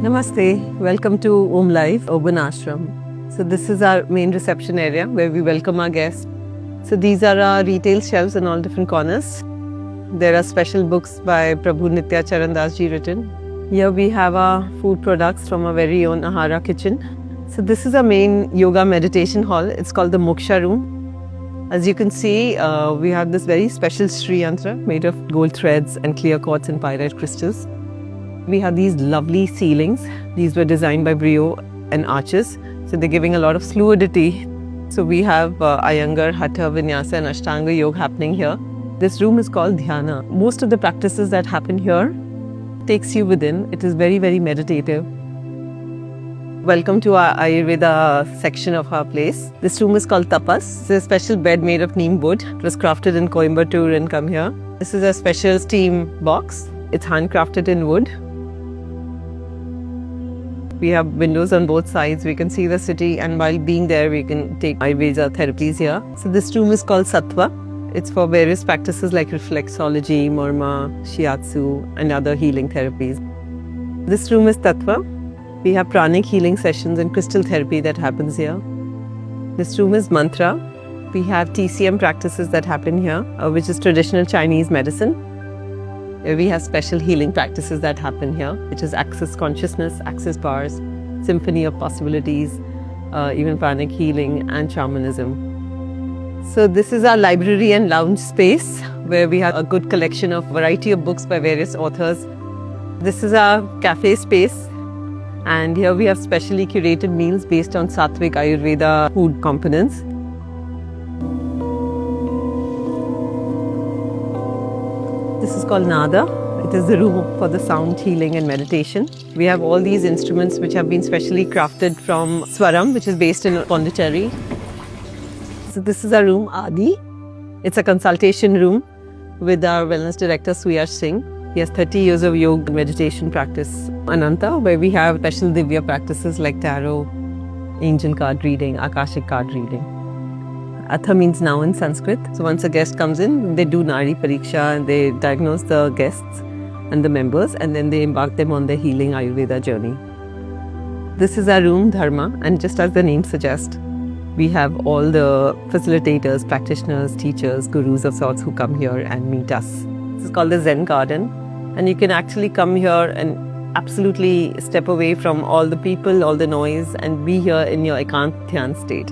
Namaste, welcome to Om Life Urban Ashram. So this is our main reception area where we welcome our guests. So these are our retail shelves in all different corners. There are special books by Prabhu Nitya Charan Das ji written. Here we have our food products from our very own Ahara kitchen. So this is our main yoga meditation hall. It's called the Moksha room. As you can see, we have this very special Sri Yantra made of gold threads and clear quartz and pyrite crystals. We have these lovely ceilings. These were designed by Brio and arches. So they're giving a lot of fluidity. So we have Iyengar, Hatha, Vinyasa and Ashtanga Yoga happening here. This room is called Dhyana. Most of the practices that happen here takes you within. It is very, very meditative. Welcome to our Ayurveda section of our place. This room is called Tapas. It's a special bed made of neem wood. It was crafted in Coimbatore and come here. This is a special steam box. It's handcrafted in wood. We have windows on both sides. We can see the city, and while being there, we can take Ayurveda therapies here. So this room is called Sattva. It's for various practices like reflexology, Murma, Shiatsu, and other healing therapies. This room is Tattva. We have pranic healing sessions and crystal therapy that happens here. This room is Mantra. We have TCM practices that happen here, which is traditional Chinese medicine. We have special healing practices that happen here, which is Access Consciousness, Access Bars, Symphony of Possibilities, even pranic healing and shamanism. So this is our library and lounge space where we have a good collection of variety of books by various authors. This is our cafe space, and here we have specially curated meals based on Sattvic Ayurveda food components. This is called Nada. It is the room for the sound healing and meditation. We have all these instruments which have been specially crafted from Swaram, which is based in Pondicherry. So this is our room, Adi. It's a consultation room with our wellness director, Suyash Singh. He has 30 years of yoga meditation practice. Ananta, where we have special Divya practices like tarot, angel card reading, Akashic card reading. Atha means now in Sanskrit. So once a guest comes in, they do Nari Pariksha and they diagnose the guests and the members, and then they embark them on their healing Ayurveda journey. This is our room, Dharma, and just as the name suggests, we have all the facilitators, practitioners, teachers, gurus of sorts who come here and meet us. This is called the Zen Garden, and you can actually come here and absolutely step away from all the people, all the noise, and be here in your Ekant Dhyan state.